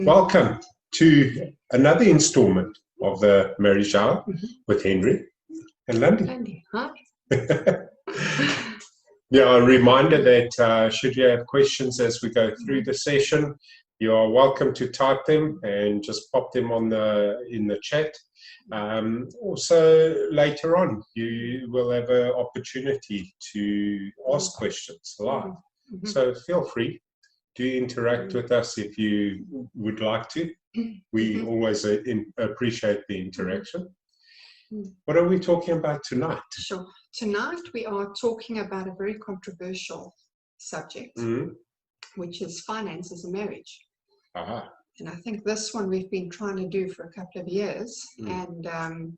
Welcome to another installment of the Marriage Hour with Henry and Lundy. Huh? Yeah, a reminder that should you have questions as we go through the session, you are welcome to type them and just pop them on in the chat. Also, later on, you will have an opportunity to ask questions live. So feel free. Do interact with us if you would like to. We always appreciate the interaction. What are we talking about tonight? Sure. Tonight we are talking about a very controversial subject, which is finances and marriage. And I think this one we've been trying to do for a couple of years. And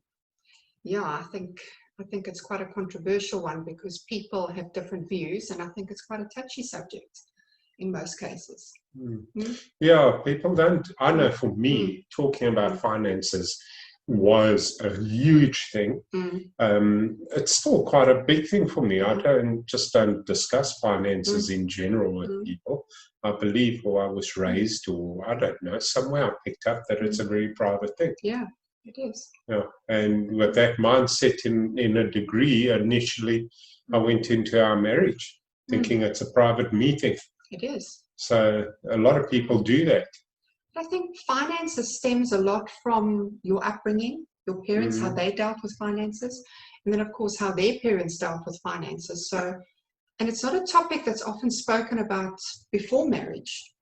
yeah, I think it's quite a controversial one because people have different views, and I think it's quite a touchy subject in most cases. Yeah, people don't. I know for me, talking about finances was a huge thing. It's still quite a big thing for me. I don't discuss finances in general with people. I believe, or I was raised, or I don't know, somewhere I picked up that it's a very private thing. Yeah, it is. Yeah, and with that mindset in a degree, initially I went into our marriage thinking it's a private meeting. It is. So a lot of people do that. I think finances stems a lot from your upbringing, your parents, how they dealt with finances, and then of course how their parents dealt with finances. So, and it's not a topic that's often spoken about before marriage.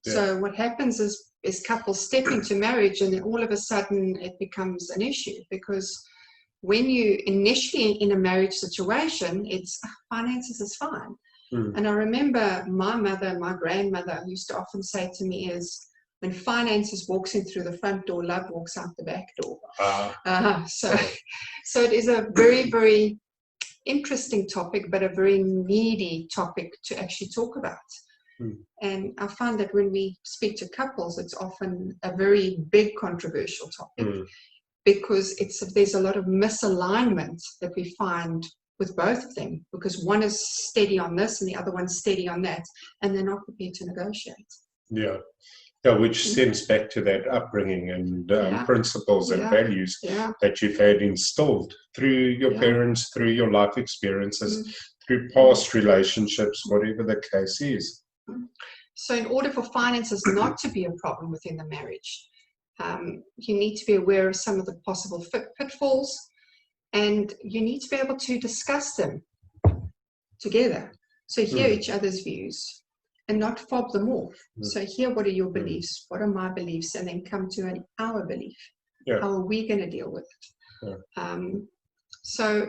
Yeah. So what happens is couples step into marriage and then all of a sudden it becomes an issue, because when you initially in a marriage situation, it's finances is fine. And I remember my mother and my grandmother used to often say to me is, when finances walks in through the front door, love walks out the back door. So it is a very, very interesting topic, but a very needy topic to actually talk about. And I find that when we speak to couples, it's often a very big controversial topic because there's a lot of misalignment that we find with both of them, because one is steady on this and the other one's steady on that, and they're not prepared to negotiate. Yeah, which stems back to that upbringing and principles and values that you've had instilled through your parents, through your life experiences, through past relationships, whatever the case is. So in order for finances not to be a problem within the marriage, you need to be aware of some of the possible pitfalls, and you need to be able to discuss them together. So hear each other's views and not fob them off. So hear, what are your beliefs? What are my beliefs? And then come to our belief. How are we going to deal with it? So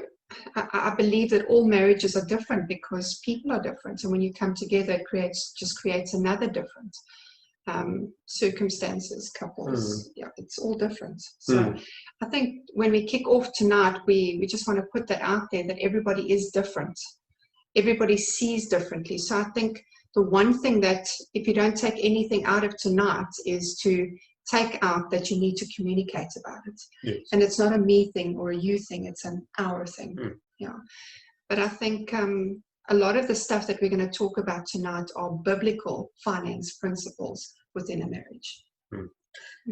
I believe that all marriages are different because people are different. And when you come together, it creates another different circumstances, couples. Yeah, it's all different. So I think when we kick off tonight, we just want to put that out there, that everybody is different. Everybody sees differently. So I think the one thing that, if you don't take anything out of tonight, is to take out that you need to communicate about it. Yes. And it's not a me thing or a you thing, it's an our thing. Yeah. But I think a lot of the stuff that we're going to talk about tonight are biblical finance principles within a marriage.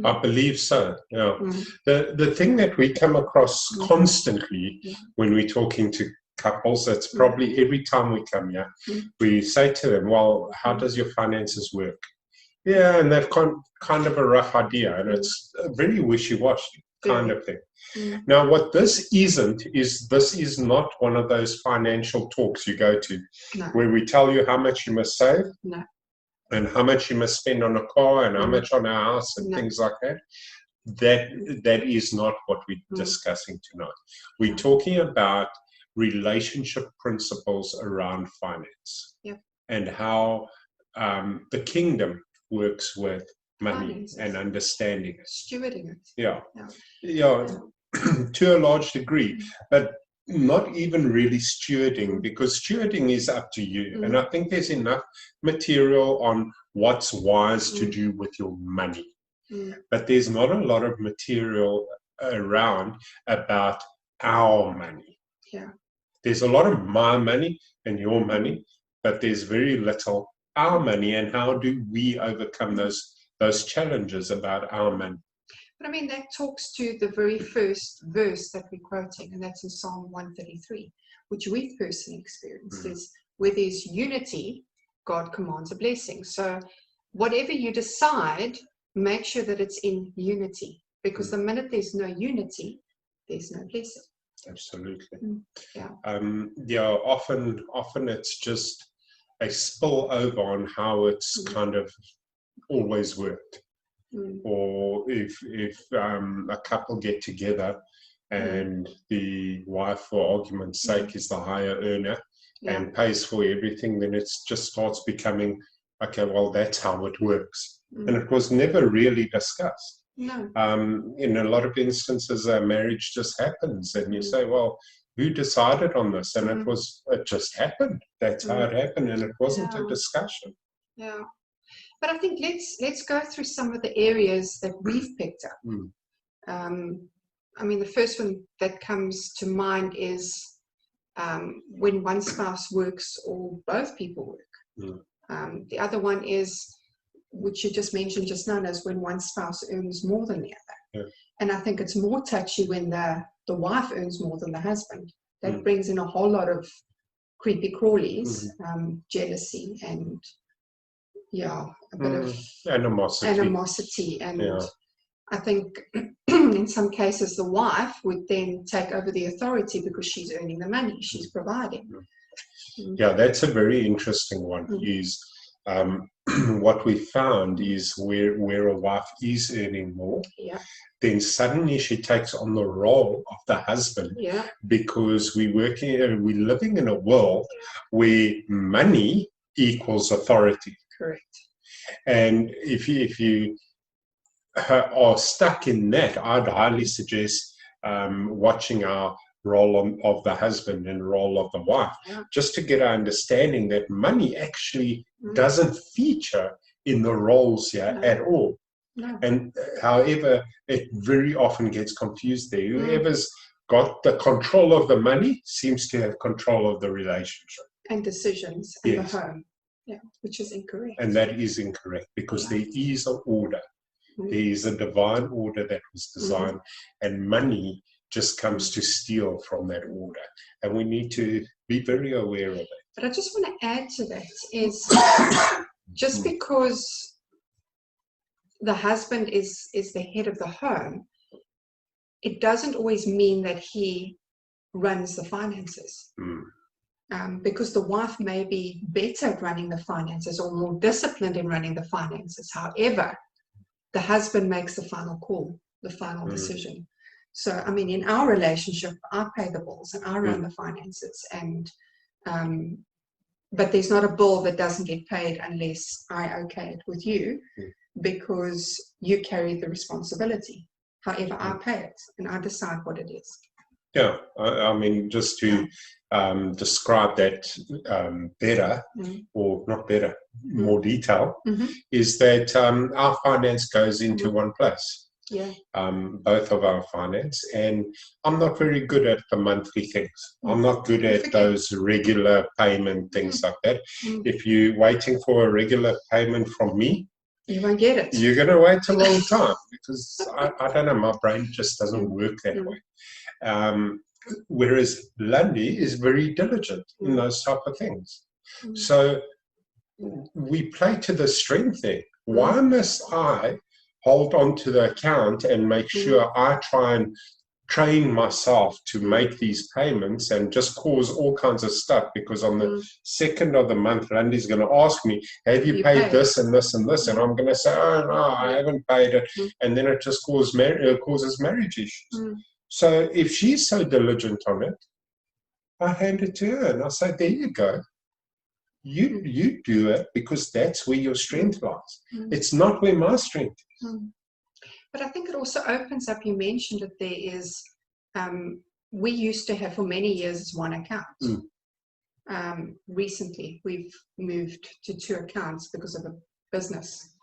I believe so. Yeah. The thing that we come across constantly when we're talking to couples, that's probably every time we come here, we say to them, well, how does your finances work? Yeah, and they've kind of a rough idea, and it's a very wishy-washy kind of thing. Now, what this is not one of those financial talks you go to where we tell you how much you must save and how much you must spend on a car and how much on a house and things like that. That is not what we're discussing tonight. We're talking about relationship principles around finance and how the kingdom works with money and understanding it. Stewarding it. Yeah, to a large degree, but not even really stewarding, because stewarding is up to you. And I think there's enough material on what's wise to do with your money. But there's not a lot of material around about our money. There's a lot of my money and your money, but there's very little our money, and how do we overcome those those challenges about our money. But I mean, that talks to the very first verse that we're quoting, and that's in Psalm 133, which we've personally experienced, is where there's unity, God commands a blessing. So whatever you decide, make sure that it's in unity, because the minute there's no unity, there's no blessing. Absolutely. Yeah. Often it's just a spill over on how it's kind of always worked. Or if a couple get together and the wife, for argument's sake, is the higher earner and pays for everything, then it just starts becoming, okay, well, that's how it works. And it was never really discussed. No. In a lot of instances, a marriage just happens, and you say, well, who decided on this? And it just happened. That's how it happened, and it wasn't a discussion. Yeah. But I think let's go through some of the areas that we've picked up. I mean, the first one that comes to mind is when one spouse works or both people work. The other one is, which you just mentioned just now, is when one spouse earns more than the other. And I think it's more touchy when the wife earns more than the husband. That brings in a whole lot of creepy crawlies, jealousy, and a bit of animosity. And I think in some cases the wife would then take over the authority because she's earning the money, she's providing. Yeah, that's a very interesting one. Is what we found is where a wife is earning more, then suddenly she takes on the role of the husband, because we're living in a world where money equals authority. Correct. And if you are stuck in that, I'd highly suggest watching our role of the husband and role of the wife, just to get an understanding that money actually doesn't feature in the roles here at all. And however, it very often gets confused there. Whoever's got the control of the money seems to have control of the relationship and decisions in the home, which is incorrect. And that is incorrect, because there is an order. There is a divine order that was designed, and money just comes to steal from that order, and we need to be very aware of it. But I just want to add to that is just because the husband is the head of the home, it doesn't always mean that he runs the finances. Because the wife may be better at running the finances or more disciplined in running the finances. However, the husband makes the final call, the final decision. So, I mean, in our relationship, I pay the bills and I run the finances, and but there's not a bill that doesn't get paid unless I okay it with you, because you carry the responsibility. However, I pay it and I decide what it is. Yeah, I mean, just to describe that better, or not better, more detail, is that our finance goes into one place. Both of our finance, and I'm not very good at the monthly things. I'm not good at those regular payment things like that. If you're waiting for a regular payment from me, you won't get it. You're going to wait a long time, because I don't know, my brain just doesn't work that way. Whereas Lundy is very diligent in those type of things. So we play to the strength there. Why must I hold on to the account and make sure I try and train myself to make these payments and just cause all kinds of stuff? Because on the second of the month, Lundy's going to ask me, have you paid this and this and this? And I'm going to say, oh, no, I haven't paid it. And then it just causes marriage issues. So if she's so diligent on it, I hand it to her and I say, there you go. You do it, because that's where your strength lies. It's not where my strength is. But I think it also opens up, you mentioned that there is, we used to have for many years one account. Recently, we've moved to 2 accounts because of a business.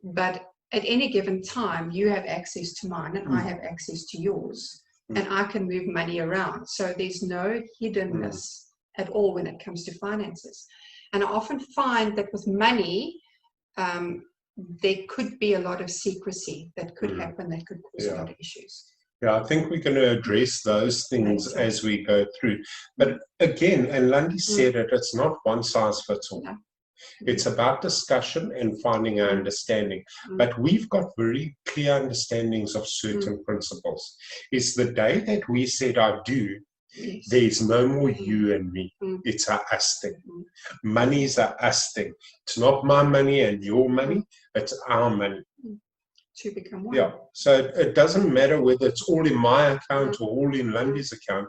But at any given time, you have access to mine and I have access to yours. And I can move money around. So there's no hiddenness at all when it comes to finances. And I often find that with money, there could be a lot of secrecy that could happen that could cause a lot of issues. Yeah, I think we're going to address those things as we go through. But again, and Lundy said it, it's not one size fits all. No. It's about discussion and finding an understanding. But we've got very clear understandings of certain principles. It's the day that we said I do, there's no more you and me. It's a us thing. Money is a us thing. It's not my money and your money. It's our money. To become one. Yeah. So it doesn't matter whether it's all in my account or all in Lundy's account.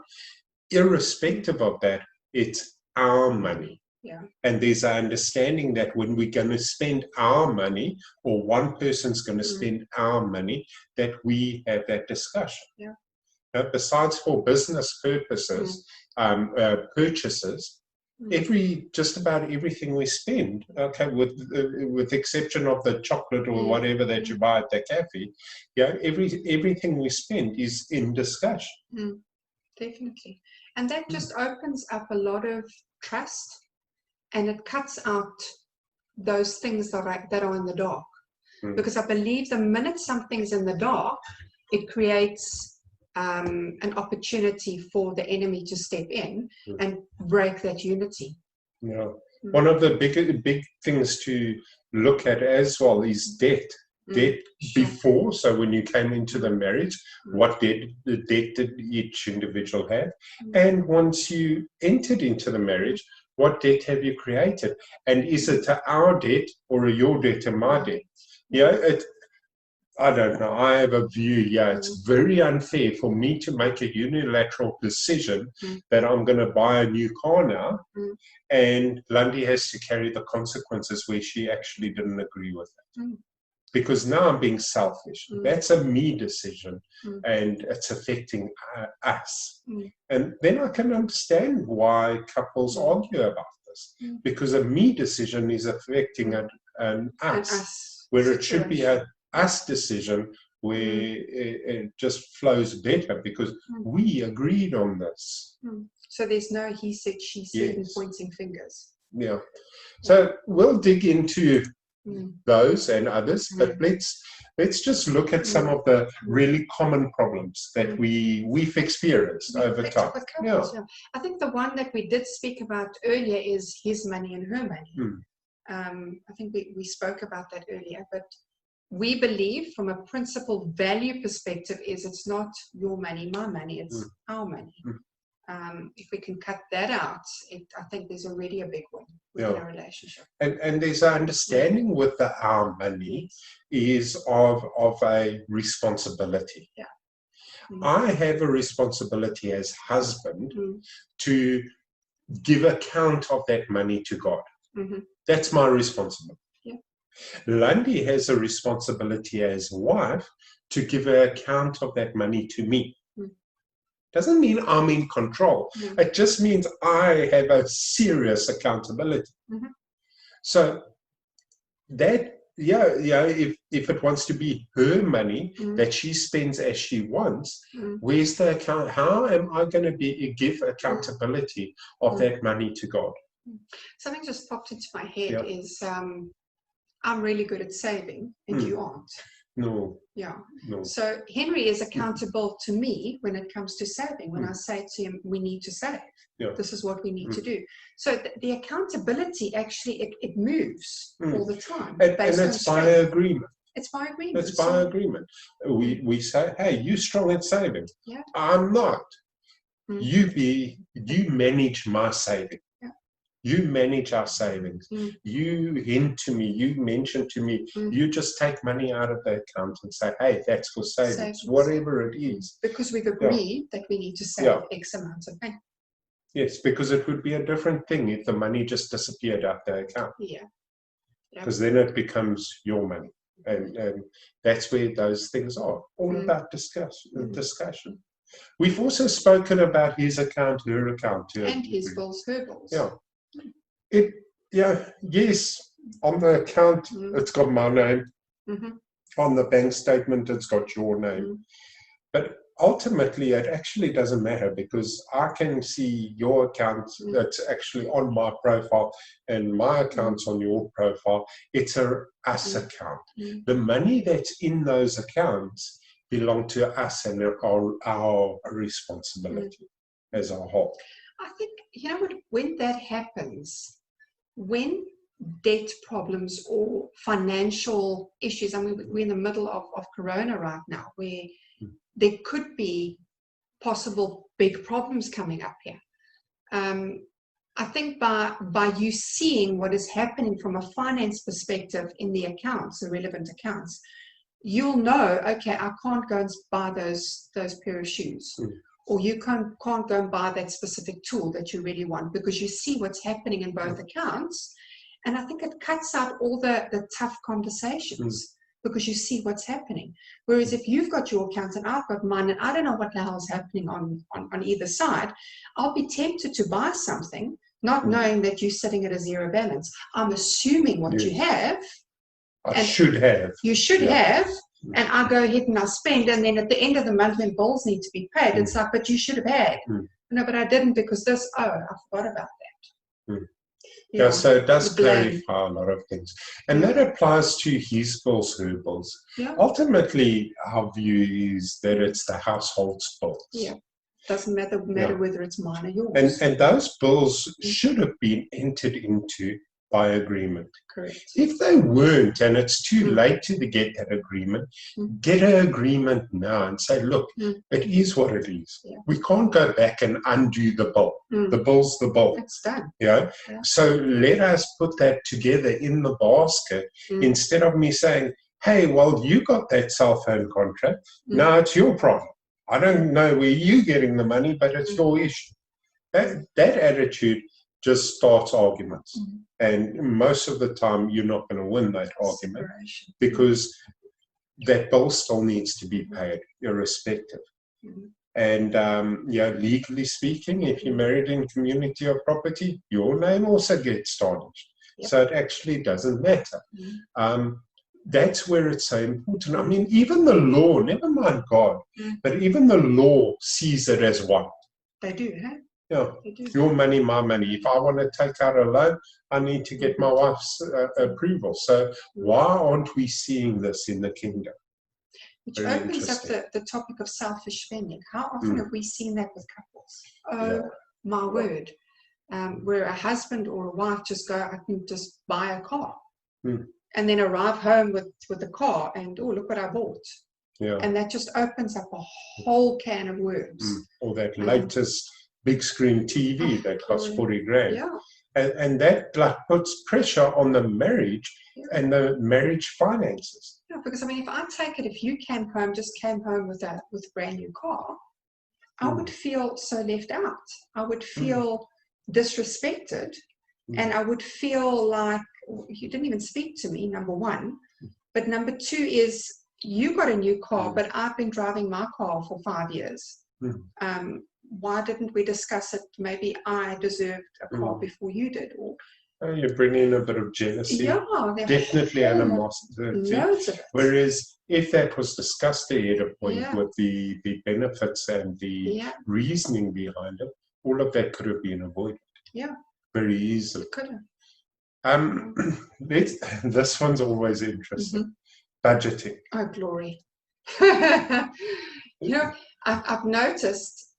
Irrespective of that, it's our money. Yeah. And there's an understanding that when we're going to spend our money, or one person's going to spend our money, that we have that discussion. Yeah. Besides for business purposes, purchases, just about everything we spend, okay, with the exception of the chocolate or whatever that you buy at the cafe, everything we spend is in discussion. Definitely. And that just opens up a lot of trust, and it cuts out those things that are in the dark. Because I believe the minute something's in the dark, it creates an opportunity for the enemy to step in and break that unity. Yeah. One of the big things to look at as well is debt. Debt before, so when you came into the marriage, what debt did each individual have? And once you entered into the marriage, what debt have you created? And is it our debt or your debt and my debt? I don't know. I have a view, it's very unfair for me to make a unilateral decision that I'm going to buy a new car now, and Lundy has to carry the consequences where she actually didn't agree with it. Because now I'm being selfish. That's a me decision, and it's affecting us. And then I can understand why couples argue about this, because a me decision is affecting an us, where it should be a us decision where it just flows better because we agreed on this. So there's no he said, she said, and pointing fingers. Yeah. So we'll dig into those and others, but let's just look at some of the really common problems that we've experienced over time. I think the one that we did speak about earlier is his money and her money. I think we spoke about that earlier, but we believe from a principal value perspective is it's not your money, my money, it's our money. If we can cut that out, I think there's already a big win within a relationship. And there's an understanding with the our money is of a responsibility. I have a responsibility as husband to give account of that money to God. That's my responsibility. Lundy has a responsibility as wife to give an account of that money to me. Doesn't mean I'm in control. It just means I have a serious accountability. So that, if it wants to be her money that she spends as she wants, where's the account? How am I going to give accountability of that money to God? Something just popped into my head is I'm really good at saving and you aren't. No. No. So Henry is accountable to me when it comes to saving. When I say to him, we need to save. This is what we need to do. So the accountability actually, it moves all the time. And it's by agreement. It's by agreement. It's by agreement. We say, hey, you're strong at saving. I'm not. You manage my saving. You manage our savings. You hint to me, you mention to me, you just take money out of the account and say, hey, that's for savings, whatever it is. Because we've agreed that we need to save X amount of money. Yes, because it would be a different thing if the money just disappeared out the account. Because then it becomes your money. And that's where those things are. All about discussion. We've also spoken about his account, her account. And his bills, her bills. Yes, on the account, it's got my name. On the bank statement, it's got your name. But ultimately, it actually doesn't matter, because I can see your account that's actually on my profile and my account's on your profile. It's a us account. The money that's in those accounts belong to us and our responsibility as a whole. I think, you know what, when that happens, when debt problems or financial issues, I mean, we're in the middle of Corona right now, where there could be possible big problems coming up here. I think by you seeing what is happening from a finance perspective in the accounts, the relevant accounts, you'll know, okay, I can't go and buy those pair of shoes. Or you can't go and buy that specific tool that you really want, because you see what's happening in both accounts. And I think it cuts out all the tough conversations, because you see what's happening. Whereas if you've got your account and I've got mine, and I don't know what the hell is happening on either side, I'll be tempted to buy something, not knowing that you're sitting at a zero balance. I'm assuming what you have. You should have. And I go ahead and I spend, and then at the end of the month when bills need to be paid, it's like, but you should have had. No, but I didn't, because this, I forgot about that. Yeah, so it does clarify a lot of things. And that applies to his bills, her bills. Yeah. Ultimately, our view is that it's the household's bills. Yeah. Doesn't matter whether it's mine or yours. And those bills should have been entered into by agreement. Correct. If they weren't, and it's too late to get that agreement, get an agreement now and say, look, it is what it is. Yeah. We can't go back and undo the bill. The bill's the bill. It's done. Yeah? So let us put that together in the basket instead of me saying, hey, well, you got that cell phone contract. Now it's your problem. I don't know where you're getting the money, but it's your issue. That attitude just starts arguments. And most of the time, you're not going to win that argument, because that bill still needs to be paid, irrespective. And legally speaking, if you're married in community of property, your name also gets tarnished. So it actually doesn't matter. That's where it's so important. I mean, even the law, never mind God, but even the law sees it as one. They do, huh? Yeah, your money, my money. If I want to take out a loan, I need to get my wife's approval. So why aren't we seeing this in the kingdom? Which opens up the topic of selfish spending. How often have we seen that with couples? Oh, my word. Where a husband or a wife just go, I can just buy a car. And then arrive home with the car and, oh, look what I bought. Yeah. And that just opens up a whole can of worms. Or that latest big screen TV that costs 40 grand. Yeah. And that like puts pressure on the marriage and the marriage finances. Yeah, because I mean, if you came home with a brand new car, I would feel so left out. I would feel disrespected, and I would feel like you didn't even speak to me, number one. But number two is, you got a new car, but I've been driving my car for 5 years. Why didn't we discuss it? Maybe I deserved a car before you did. Or you bring in a bit of jealousy. Yeah, definitely animosity. Whereas if that was discussed ahead of point with the benefits and the reasoning behind it, all of that could have been avoided. Yeah, very easily. It could have. This one's always interesting. Budgeting. Oh, glory. I've noticed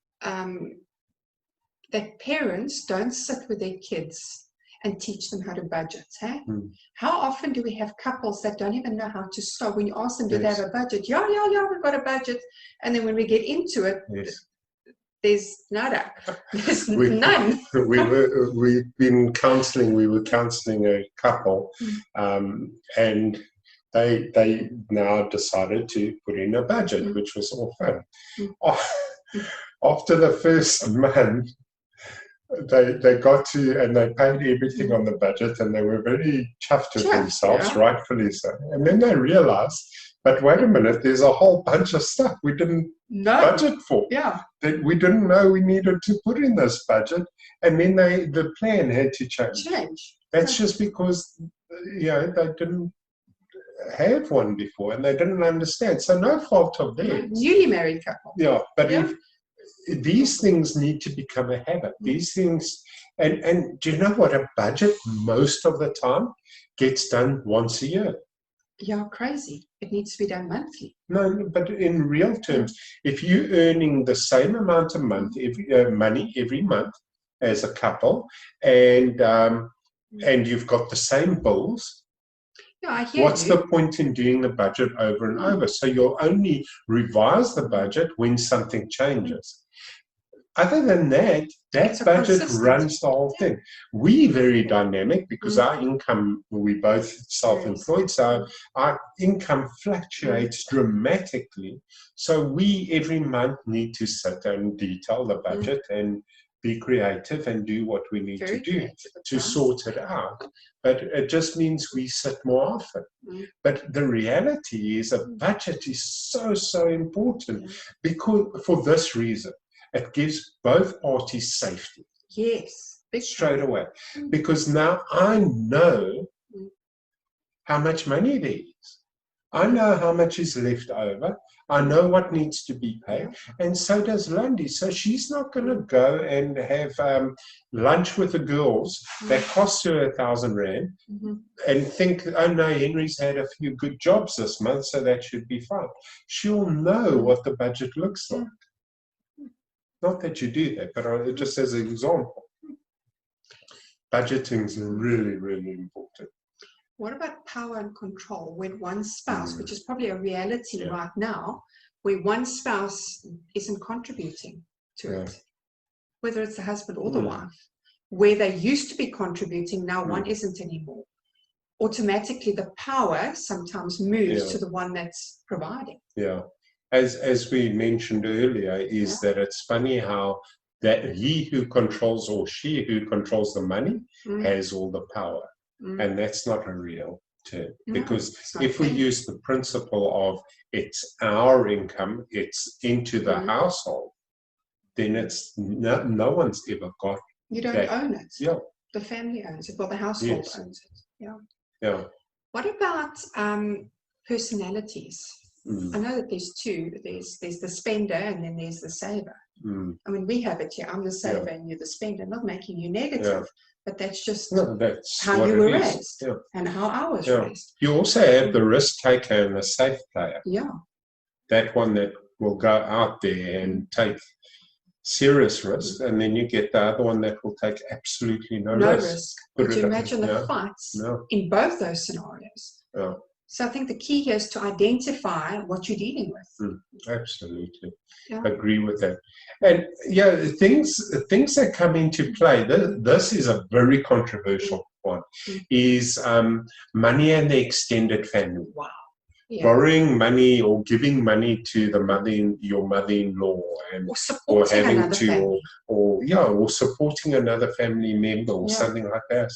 that parents don't sit with their kids and teach them how to budget. Hey? How often do we have couples that don't even know how to start? When you ask them, do they have a budget? Yeah, we've got a budget. And then when we get into it, there's nada. There's none. We've been counseling. We were counseling a couple, and they now decided to put in a budget, which was all fun. After the first month, they got to, and they paid everything on the budget, and they were very chuffed with themselves, rightfully so. And then they realized, but wait a minute, there's a whole bunch of stuff we didn't budget for. Yeah. That we didn't know we needed to put in this budget. And then the plan had to change. That's just because, they didn't have one before and they didn't understand. So no fault of theirs. Newly married couple. Yeah, but Yeah. if these things need to become a habit, these things, and do you know what? A budget most of the time gets done once a year. Yeah, crazy. It needs to be done monthly. No, but in real terms, if you're earning the same amount of money every month as a couple, and you've got the same bills, yeah, I hear what's you. the point in doing the budget over and over? So you'll only revise the budget when something changes. Other than that, that budget runs the whole thing. We're very dynamic because our income, we're both self-employed, so our income fluctuates dramatically. So we every month need to sit and detail the budget and be creative and do what we need to do to sort it out. But it just means we sit more often. But the reality is a budget is so important because for this reason. It gives both parties safety. Yes. Straight away. Because now I know how much money there is. I know how much is left over. I know what needs to be paid. And so does Lundy. So she's not going to go and have lunch with the girls that costs her 1,000 Rand and think, oh no, Henry's had a few good jobs this month, so that should be fine. She'll know what the budget looks like. Not that you do that, but just as an example, budgeting is really, really important. What about power and control when one spouse, which is probably a reality right now, where one spouse isn't contributing to it, whether it's the husband or the wife, where they used to be contributing, now one isn't anymore. Automatically, the power sometimes moves to the one that's providing. Yeah. As we mentioned earlier, is that it's funny how that he who controls or she who controls the money has all the power. And that's not a real term. Because if we use the principle of it's our income, it's into the household, then it's no one's ever got You don't that. own it. Yeah. The family owns it. Well, the household owns it. Yeah. Yeah. What about personalities? I know that there's two. There's the spender and then there's the saver. I mean, we have it here. I'm the saver and you're the spender. Not making you negative, but that's just how you were raised and how I was raised. You also have the risk taker and the safe player. Yeah. That one that will go out there and take serious risk, and then you get the other one that will take absolutely no risk. Could you imagine the fights in both those scenarios? Yeah. So I think the key here is to identify what you're dealing with. Absolutely. Agree with that. And things that come into play, this is a very controversial one, is money and the extended family. Wow. Borrowing money or giving money to your mother-in-law, and or having to, or supporting another family member or something like that.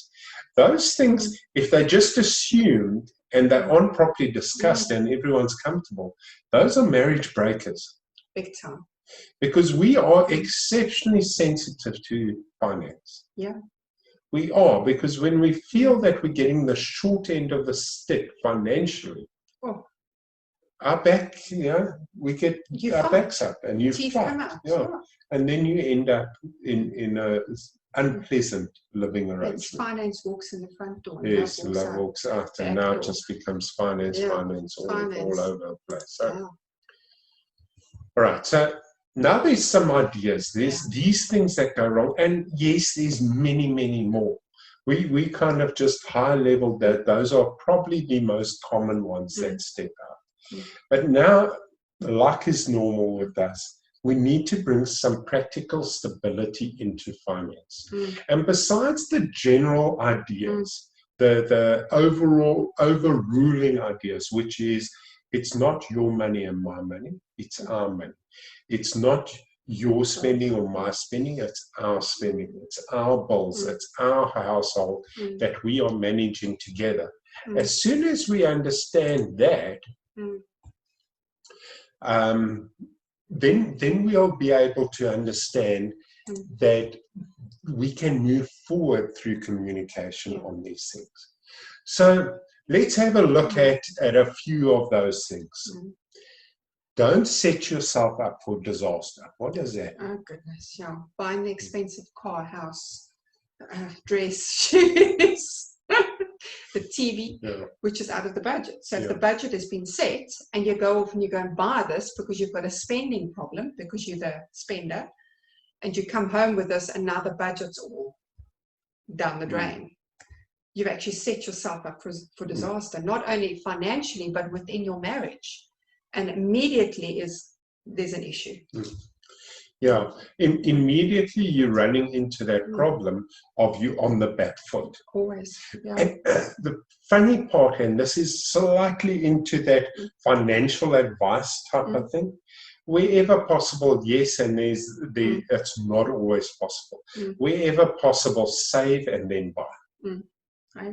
Those things, if they're just assumed and they aren't properly discussed and everyone's comfortable, those are marriage breakers. Big time. Because we are exceptionally sensitive to finance. Yeah. We are, because when we feel that we're getting the short end of the stick financially, our back, we get our backs up and you fight. And then you end up in a unpleasant living arrangement. Finance walks in the front door. Yes, love walks out, and now it just becomes finance all over the place. So, all right, so now there's some ideas. There's these things that go wrong, and yes, there's many, many more. We kind of just high level that those are probably the most common ones that step out. But now, like is normal with us, we need to bring some practical stability into finance. And besides the general ideas, the overall overruling ideas, which is it's not your money and my money, it's our money. It's not your spending or my spending, it's our spending. It's our bills, it's our household that we are managing together. As soon as we understand that, then we'll be able to understand that we can move forward through communication on these things. So let's have a look at a few of those things. Don't set yourself up for disaster. What is that? Oh, goodness, yeah. Buying the expensive car, house, dress, shoes, the TV, which is out of the budget. So if the budget has been set and you go off and you go and buy this because you've got a spending problem, because you're the spender, and you come home with this and now the budget's all down the drain, you've actually set yourself up for disaster, not only financially, but within your marriage. And immediately there's an issue. Yeah, immediately you're running into that problem of you on the back foot. Always, yeah. And the funny part, and this is slightly into that financial advice type of thing, wherever possible, yes, and it's not always possible. Wherever possible, save and then buy.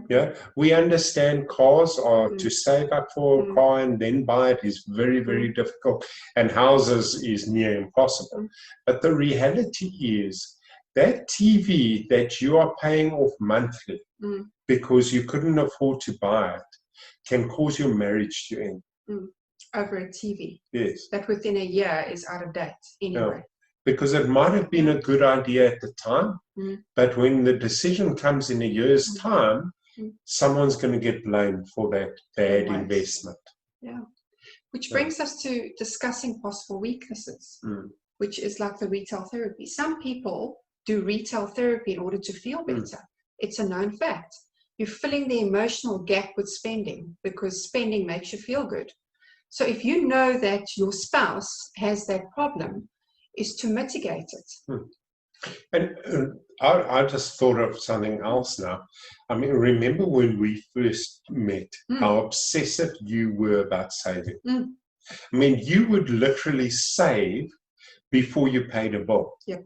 Yeah, we understand cars are to save up for a car and then buy it is very, very difficult, and houses is near impossible. But the reality is that TV that you are paying off monthly because you couldn't afford to buy it can cause your marriage to end. Over a TV. Yes. That within a year is out of date anyway. Because it might have been a good idea at the time, but when the decision comes in a year's time, someone's going to get blamed for that bad investment. Yeah. Which brings us to discussing possible weaknesses, which is like the retail therapy. Some people do retail therapy in order to feel better. It's a known fact. You're filling the emotional gap with spending because spending makes you feel good. So if you know that your spouse has that problem, is to mitigate it. And I just thought of something else now. I mean, remember when we first met, how obsessive you were about saving? I mean, you would literally save before you paid a bill. Yep.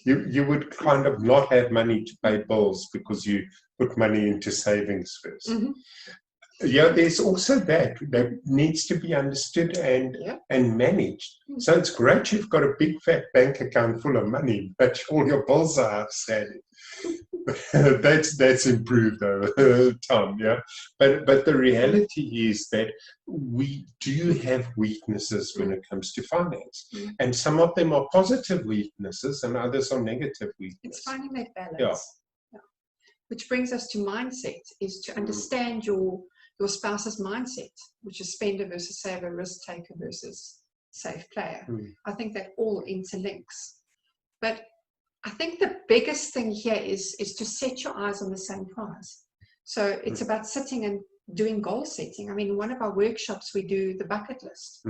You would kind of not have money to pay bills because you put money into savings first. Yeah, there's also that needs to be understood and managed. So it's great you've got a big fat bank account full of money, but all your bills are outstanding. That's improved over time, yeah. But the reality is that we do have weaknesses when it comes to finance, and some of them are positive weaknesses, and others are negative weaknesses. It's finding that balance. Yeah. Which brings us to mindset: is to understand your spouse's mindset, which is spender versus saver, risk taker versus safe player. I think that all interlinks. But I think the biggest thing here is to set your eyes on the same prize. So it's about sitting and doing goal setting. I mean, in one of our workshops, we do the bucket list.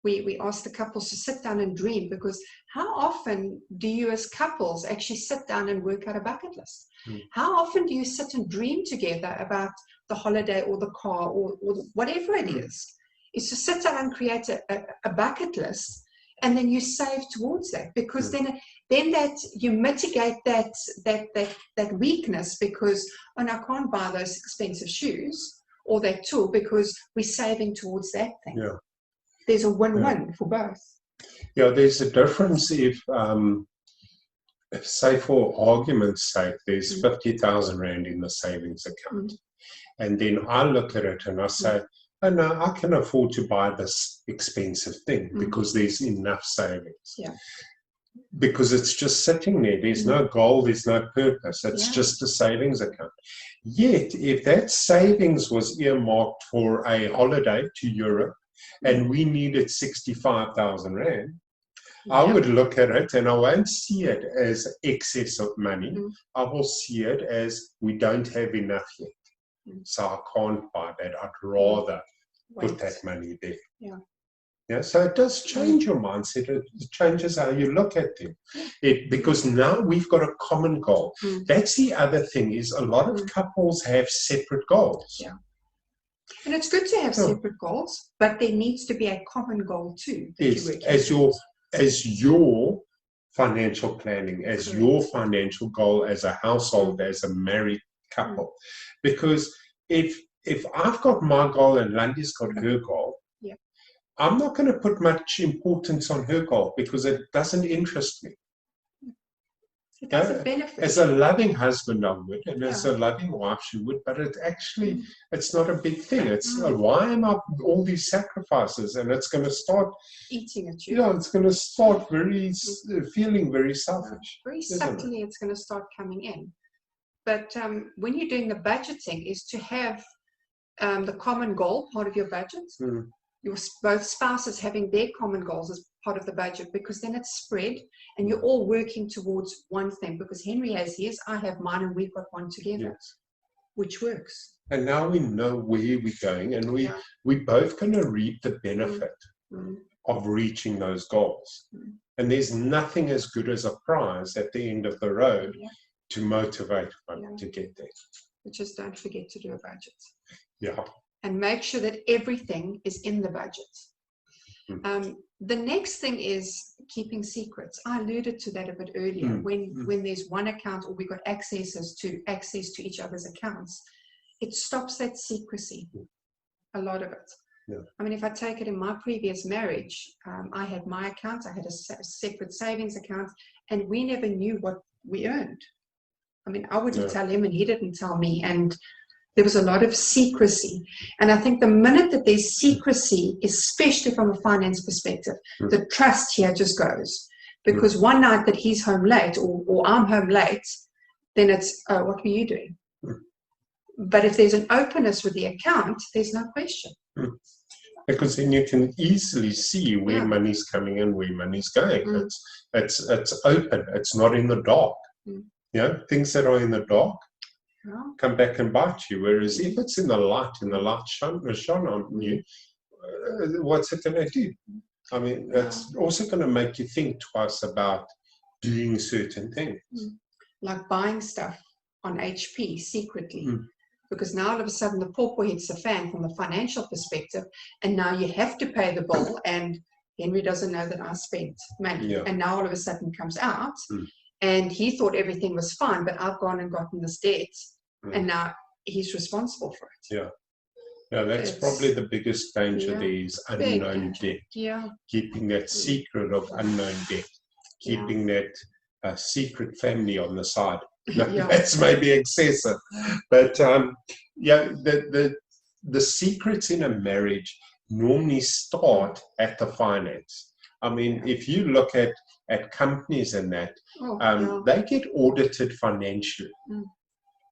We ask the couples to sit down and dream, because how often do you as couples actually sit down and work out a bucket list? How often do you sit and dream together about the holiday or the car or whatever it is to sit down and create a bucket list, and then you save towards that, because then that you mitigate that weakness, because I can't buy those expensive shoes or that tool because we're saving towards that thing. Yeah. There's a win-win for both. Yeah, there's a difference if say for argument's sake, there's 50,000 Rand in the savings account. And then I look at it and I say, oh no, I can afford to buy this expensive thing because there's enough savings. Yeah. Because it's just sitting there. There's no goal, there's no purpose. It's just a savings account. Yet, if that savings was earmarked for a holiday to Europe and we needed 65,000 Rand, I would look at it and I won't see it as excess of money. I will see it as we don't have enough yet. So I can't buy that. I'd rather put that money there. Yeah. So it does change your mindset. It changes how you look at them. Because now we've got a common goal. That's the other thing, is a lot of couples have separate goals. Yeah. And it's good to have separate goals, but there needs to be a common goal too. Yes, as your financial planning, as your financial goal, as a household, as a married couple. Because if I've got my goal and Landy's got her goal, I'm not going to put much importance on her goal because it doesn't interest me. It doesn't benefit. As a loving husband, I would, and as Yeah. a loving wife, she would, but it actually, it's not a big thing. It's Mm. why am I all these sacrifices? And it's going to start Eating at you. Yeah, it's going to start feeling very selfish. Very isn't subtly, it's going to start coming in. But when you're doing the budgeting, is to have the common goal part of your budget. Mm. Both spouses having their common goals as part of the budget, because then it's spread and you're all working towards one thing. Because Henry has his, I have mine, and we've got one together, Yes. which works. And now we know where we're going, and we're both going to reap the benefit of reaching those goals. And there's nothing as good as a prize at the end of the road to motivate one to get there. But just don't forget to do a budget. Yeah. And make sure that everything is in the budget. The next thing is keeping secrets. I alluded to that a bit earlier. When there's one account, or we've got access to each other's accounts, it stops that secrecy, a lot of it. Yeah. I mean, if I take it in my previous marriage, I had my account, I had a separate savings account, and we never knew what we earned. I mean, I wouldn't tell him and he didn't tell me, and there was a lot of secrecy. And I think the minute that there's secrecy, especially from a finance perspective, the trust here just goes. Because one night that he's home late, or I'm home late, then it's, oh, what were you doing? But if there's an openness with the account, there's no question. Because then you can easily see where money's coming in, where money's going. It's open. It's not in the dark. Things that are in the dark come back and bite you. Whereas if it's in the light shone on you, what's it going to do? I mean, it's also going to make you think twice about doing certain things. Like buying stuff on HP secretly. Because now all of a sudden the pawpaw hits the fan from the financial perspective, and now you have to pay the bill, and Henry doesn't know that I spent money. And now all of a sudden comes out, and he thought everything was fine, but I've gone and gotten this debt, and now he's responsible for it. Yeah, that's probably the biggest danger there is unknown debt. Keeping that secret of unknown debt. Keeping that secret family on the side. That's maybe excessive. But the secrets in a marriage normally start at the finance. I mean, if you look at companies and that, they get audited financially.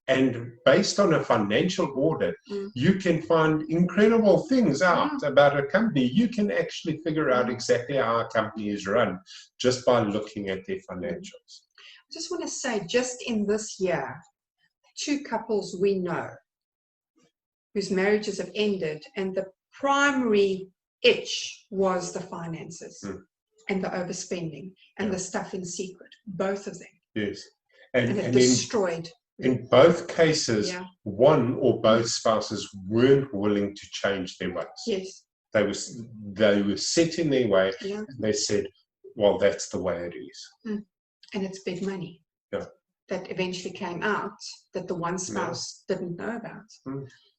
And based on a financial audit, you can find incredible things out about a company. You can actually figure out exactly how a company is run just by looking at their financials. I just want to say, just in this year, 2 couples we know whose marriages have ended, and the primary itch was the finances and the overspending and the stuff in secret, both of them. Yes. And it destroyed. In both cases, one or both spouses weren't willing to change their ways. Yes. They were set in their way, and they said, well, that's the way it is. And it's big money that eventually came out that the one spouse didn't know about.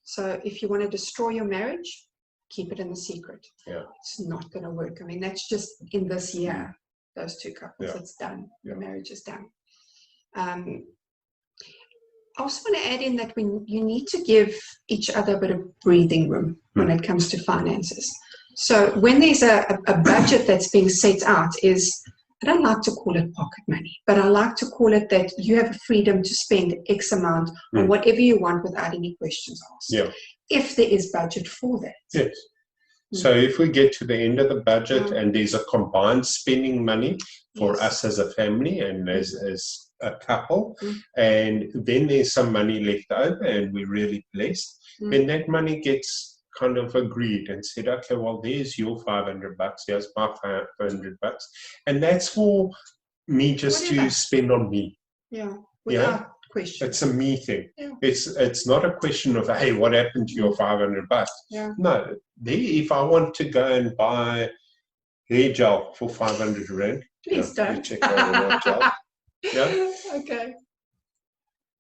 So if you want to destroy your marriage, keep it in the secret. It's not going to work. I mean, that's just in this year, those 2 couples, it's done. The marriage is done. I also want to add in that you need to give each other a bit of breathing room when it comes to finances. So when there's a budget that's being set out, I don't like to call it pocket money, but I like to call it that you have a freedom to spend X amount on whatever you want without any questions asked. If there is budget for that. Yes. So if we get to the end of the budget and there's a combined spending money for us as a family and as a couple, and then there's some money left over and we're really blessed, then that money gets kind of agreed and said, okay, well, there's your $500, here's my $500, and that's for me just to spend on me. Without question. It's a me thing. It's not a question of, hey, what happened to your $500? No, if I want to go and buy hair gel for 500 rand, please don't. Check out gel.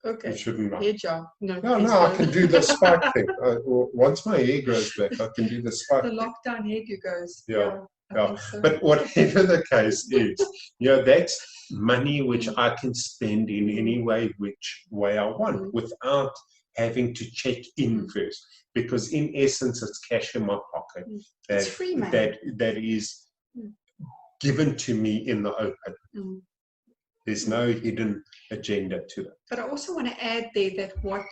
Okay. You shouldn't know. Hair gel. No, I can do the spike thing. Once my hair grows back, I can do the spike. The lockdown hairdo goes. Yeah. So. But whatever the case is, that's money which I can spend in any way, which way I want, without having to check in first. Because in essence, it's cash in my pocket It's free money. that is given to me in the open. There's no hidden agenda to it. But I also want to add there that what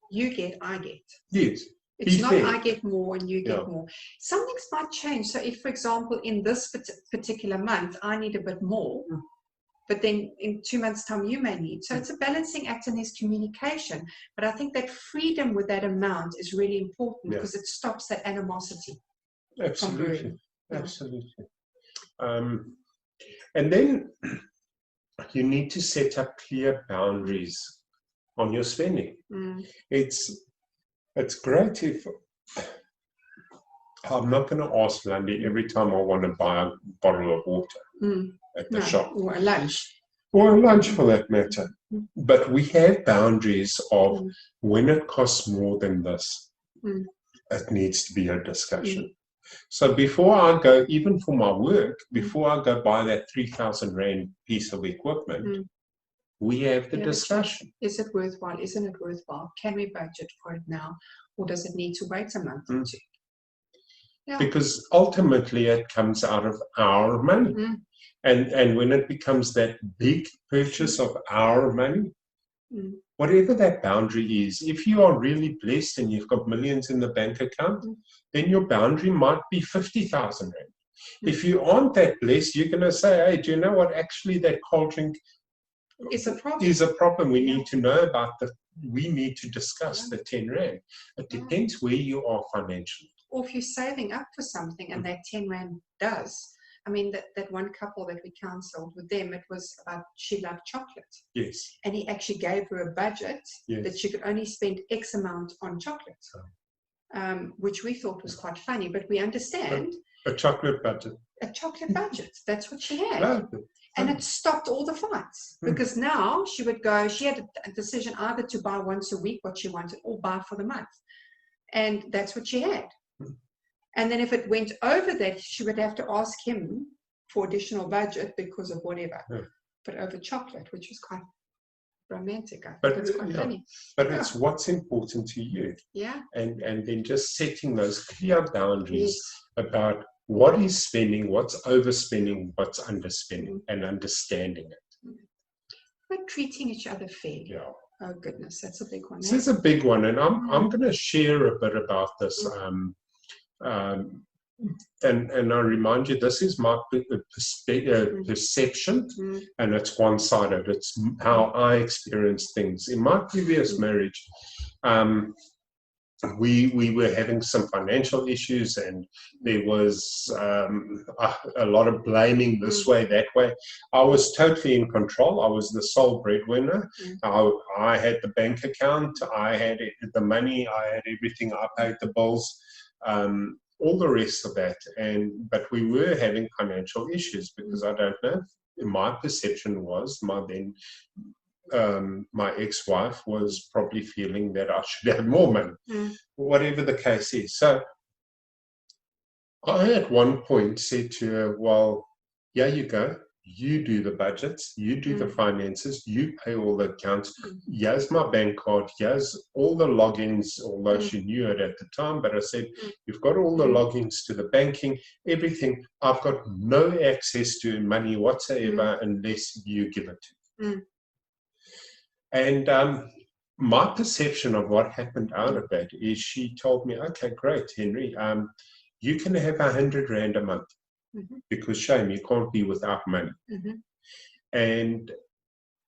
you get, I get. Yes. It's not fair. I get more and you get more. Some things might change. So if, for example, in this particular month, I need a bit more, but then in 2 months' time, you may need. So it's a balancing act and there's communication. But I think that freedom with that amount is really important because it stops that animosity. Absolutely. Absolutely. And then you need to set up clear boundaries on your spending. It's great if I'm not going to ask Lundy every time I want to buy a bottle of water at the shop. Or a lunch. Or a lunch for that matter. But we have boundaries of when it costs more than this, it needs to be a discussion. So before I go, even for my work, before I go buy that 3,000 Rand piece of equipment, we have the discussion. Is it worthwhile? Isn't it worthwhile? Can we budget for it now? Or does it need to wait a month or two? Yeah. Because ultimately it comes out of our money. And when it becomes that big purchase of our money, whatever that boundary is, if you are really blessed and you've got millions in the bank account, then your boundary might be 50,000 Rand. If you aren't that blessed, you're going to say, hey, do you know what? Actually, that cold drink is a problem. We need to know about we need to discuss the 10 Rand. It depends where you are financially. Or if you're saving up for something and that 10 Rand does. I mean, that one couple that we counseled with them, it was about she loved chocolate. Yes. And he actually gave her a budget that she could only spend X amount on chocolate, which we thought was quite funny, but we understand. A chocolate budget. A chocolate budget. That's what she had. And it stopped all the fights because now she would go, she had a decision either to buy once a week what she wanted or buy for the month. And that's what she had. And then if it went over that, she would have to ask him for additional budget because of whatever. But over chocolate, which was quite romantic. I think it's quite funny. But it's what's important to you. Yeah. And then just setting those clear boundaries about what is spending, what's overspending, what's underspending, and understanding it. But treating each other fairly. Yeah. Oh goodness, that's a big one. This is a big one, and I'm going to share a bit about this. And I remind you, this is my perception, and it's one-sided. It's how I experience things. In my previous marriage, we were having some financial issues, and there was a lot of blaming this way, that way. I was totally in control. I was the sole breadwinner. I had the bank account. I had the money. I had everything. I paid the bills. All the rest of that, but we were having financial issues because I don't know. My perception was my ex-wife was probably feeling that I should have more money, whatever the case is. So I at one point said to her, "Well, yeah, you go. You do the budgets, you do the finances, you pay all the accounts. Here's my bank card, here's all the logins," although she knew it at the time, but I said, "You've got all the logins to the banking, everything. I've got no access to money whatsoever unless you give it to me." And my perception of what happened out of that is she told me, "Okay, great, Henry, you can have 100 Rand a month. Because shame, you can't be without money." And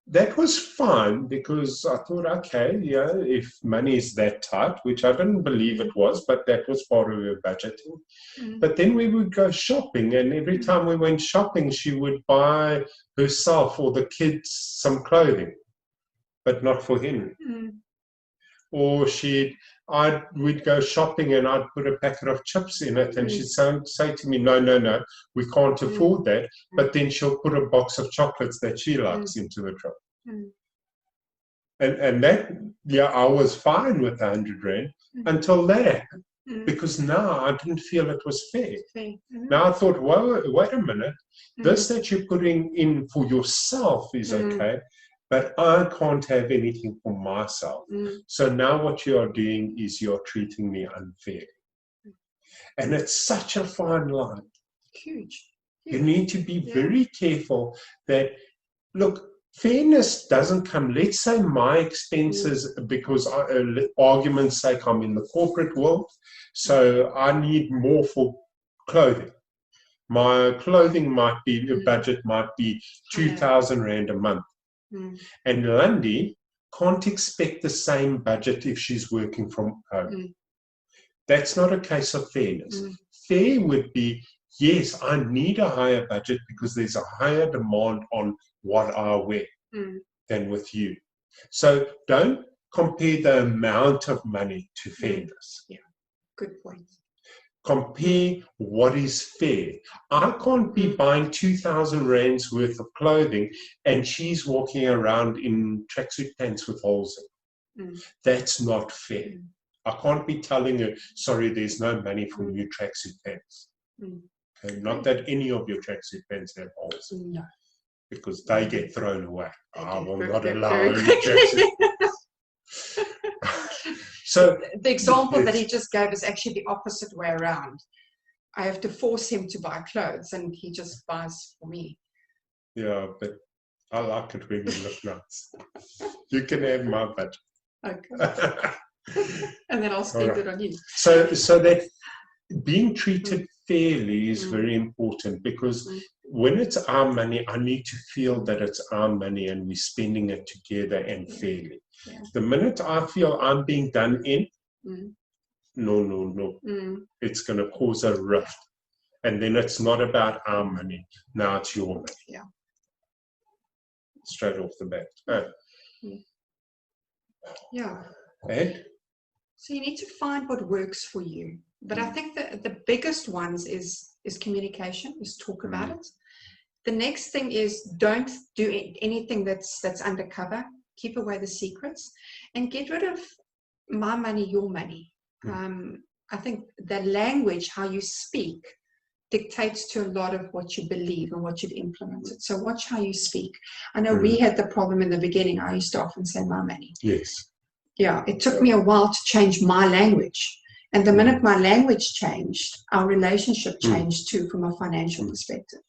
that was fine because I thought, okay, yeah, if money is that tight, which I didn't believe it was, but that was part of her budgeting. But then we would go shopping, and every time we went shopping, she would buy herself or the kids some clothing, but not for Henry. Or we'd go shopping and I'd put a packet of chips in it, and she'd say to me, no, we can't afford that. But then she'll put a box of chocolates that she likes into the trunk. And that, I was fine with 100 Rand until that happened. because now I didn't feel it was fair. Mm-hmm. Now I thought, well, wait a minute, this that you're putting in for yourself is okay, but I can't have anything for myself. So now what you are doing is you're treating me unfairly. And it's such a fine line. Huge. You need to be very careful that, look, fairness doesn't come, let's say my expenses, because argument's sake, I'm in the corporate world, so I need more for clothing. My clothing might be, the budget might be 2,000 Rand a month. And Lundy can't expect the same budget if she's working from home. That's not a case of fairness. Fair would be, yes, I need a higher budget because there's a higher demand on what I wear than with you. So don't compare the amount of money to fairness. Yeah, good point. Compare what is fair. I can't be buying 2,000 Rands worth of clothing and she's walking around in tracksuit pants with holes in. That's not fair. I can't be telling her, sorry, there's no money for new tracksuit pants. Okay? Not that any of your tracksuit pants have holes in. No. Because they get thrown away. I will not allow any tracksuit. So the example that he just gave is actually the opposite way around. I have to force him to buy clothes and he just buys for me. Yeah, but I like it when you look nice. You can have my budget. Okay. And then I'll spend it on you. So that being treated fairly is very important, because when it's our money, I need to feel that it's our money and we're spending it together and fairly. The minute I feel I'm being done in, no, it's going to cause a rift. And then it's not about our money. Now it's your money. Yeah. Straight off the bat. Yeah. And? So you need to find what works for you. But I think that the biggest ones is communication, is talk about it. The next thing is don't do anything that's undercover. Keep away the secrets and get rid of my money, your money. I think the language, how you speak, dictates to a lot of what you believe and what you've implemented. So watch how you speak. I know we had the problem in the beginning. I used to often say my money. Yes. Yeah, it took me a while to change my language. And the minute my language changed, our relationship changed too from a financial perspective.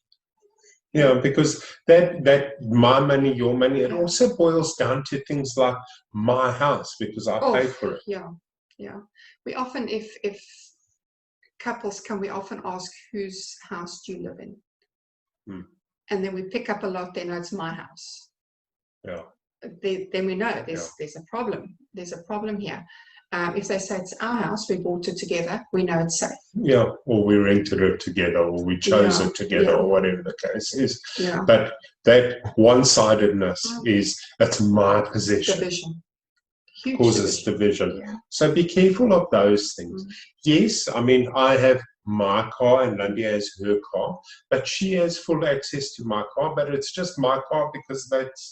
Yeah, because that my money, your money, it also boils down to things like my house, because I pay for it. Yeah. We often, if couples come, we often ask, whose house do you live in? And then we pick up a lot, then it's my house. Yeah. Then we know there's a problem. There's a problem here. If they say it's our house, we bought it together, we know it's safe. Yeah, or we rented it together, or we chose it together, or whatever the case is. Yeah. But that one-sidedness is, that's my possession. Division. Causes division. Yeah. So be careful of those things. Yes, I mean, I have my car and Lundy has her car, but she has full access to my car, but it's just my car because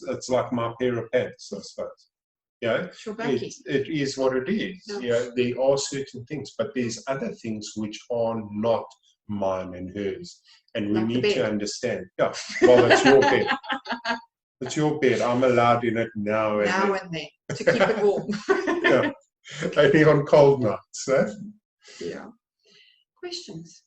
it's like my pair of pants, I suppose. Yeah, it is what it is. Yeah, there are certain things, but there's other things which are not mine and hers, and we need to understand. Yeah, well, it's your bed. It's your bed. I'm allowed in it now and then to keep it warm. Yeah, only on cold nights. Yeah. Questions?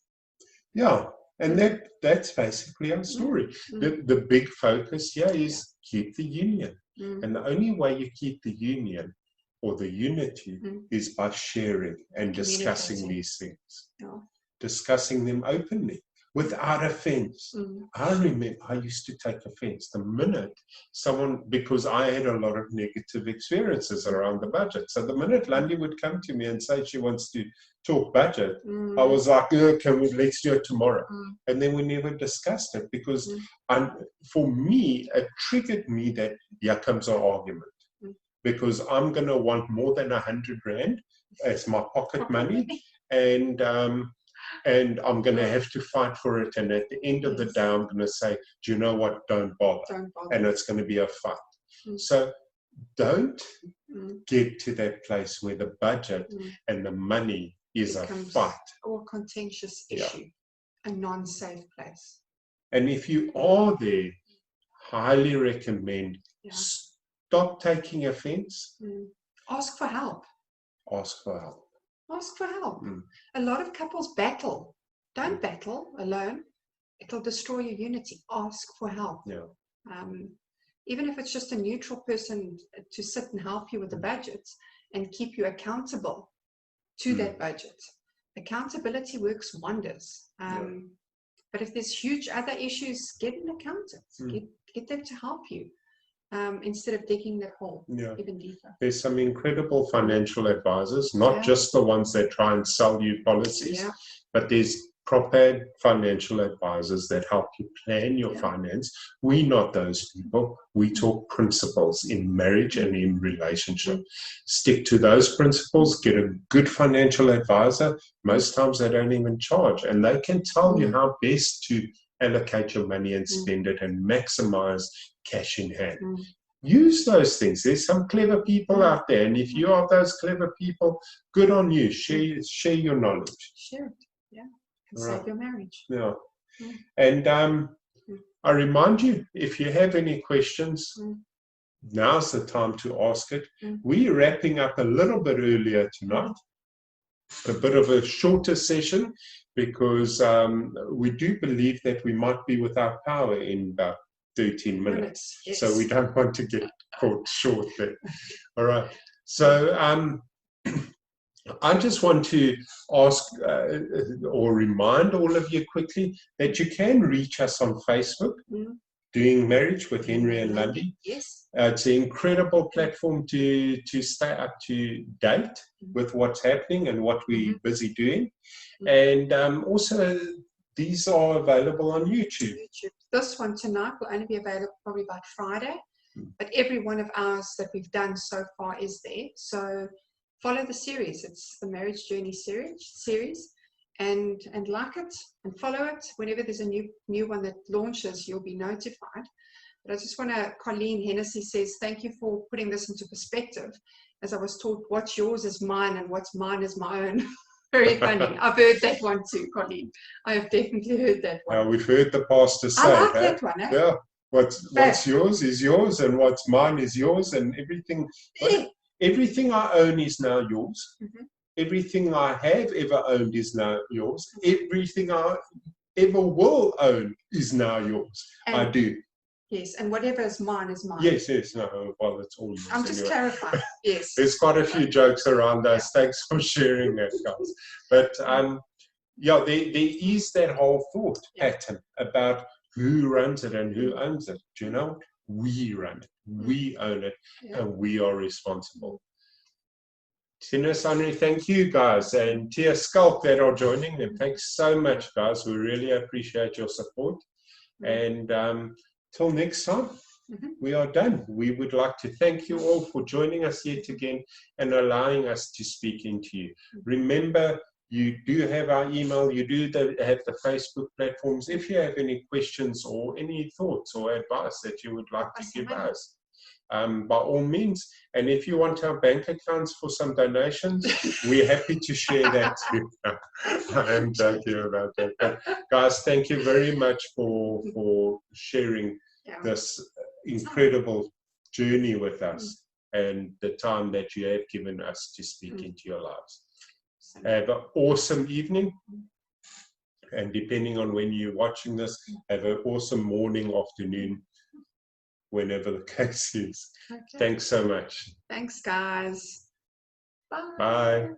Yeah, and that's basically our story. The big focus here is keep the union. And the only way you keep the union or the unity is by sharing and discussing these things. Discussing them openly, without offense. I remember I used to take offense the minute someone, because I had a lot of negative experiences around the budget. So the minute Lundy would come to me and say she wants to talk budget, I was like, let's do it tomorrow. And then we never discussed it, because for me, it triggered me that here comes our argument. Because I'm going to want more than 100 Rand as my pocket money, and I'm going to have to fight for it. And at the end of the day, I'm going to say, do you know what? Don't bother. And it's going to be a fight. So don't get to that place where the budget and the money is a becomes fight. or a contentious issue, a non-safe place. And if you are there, highly recommend stop taking offense. Ask for help. Ask for help. Ask for help. A lot of couples battle. Don't battle alone. It'll destroy your unity. Ask for help. Even if it's just a neutral person to sit and help you with the budget and keep you accountable to that budget. Accountability works wonders. But if there's huge other issues, get an accountant. Get them to help you instead of digging that hole even deeper. There's some incredible financial advisors, not just the ones that try and sell you policies, but there's proper financial advisors that help you plan your finance. We're not those people. We talk principles in marriage and in relationship. Stick to those principles, get a good financial advisor. Most times they don't even charge, and they can tell you how best to allocate your money and spend it and maximize cash in hand. Use those things. There's some clever people out there, and if you are those clever people, good on you. Share your knowledge. Share it. Can save your marriage. And I remind you, if you have any questions, now's the time to ask it. We're wrapping up a little bit earlier tonight, a bit of a shorter session, because we do believe that we might be without power in about 13 minutes. So we don't want to get caught short there. All right. So I just want to ask or remind all of you quickly that you can reach us on Facebook, Doing Marriage with Henry and Lundy. It's an incredible platform to stay up to date with what's happening and what we're busy doing. And also, these are available on YouTube. This one tonight will only be available probably by Friday, but every one of ours that we've done so far is there. So follow the series. It's the Marriage Journey series, and like it and follow it. Whenever there's a new one that launches, you'll be notified. But I just want to, Colleen Hennessy says, thank you for putting this into perspective. As I was taught, what's yours is mine and what's mine is my own. Very funny. I've heard that one too, Colleen. I have definitely heard that one. We've heard the pastor say, I like that one. Yeah, what's yours is yours, and what's mine is yours, and everything. Everything I own is now yours. Everything I have ever owned is now yours. Everything I ever will own is now yours. I do. Yes, and whatever is mine is mine. Yes, no, well, it's all yours. I'm just clarifying, yes. There's quite a few jokes around those. Thanks for sharing that, guys. But, there is that whole thought pattern about who runs it and who owns it. Do you know? We run it. We own it, and we are responsible. Tina, Sanri, thank you, guys. And Tia Skulk that are joining them. Thanks so much, guys. We really appreciate your support. And till next time, we are done. We would like to thank you all for joining us yet again and allowing us to speak into you. Remember, you do have our email. You do have the Facebook platforms. If you have any questions or any thoughts or advice that you would like to give us, by all means. And if you want our bank accounts for some donations, we're happy to share that too. I'm joking about that. But guys, thank you very much for sharing this incredible journey with us and the time that you have given us to speak into your lives. Have an awesome evening. And depending on when you're watching this, have an awesome morning, afternoon, whenever the case is. Thanks so much. Thanks, guys. Bye. Bye.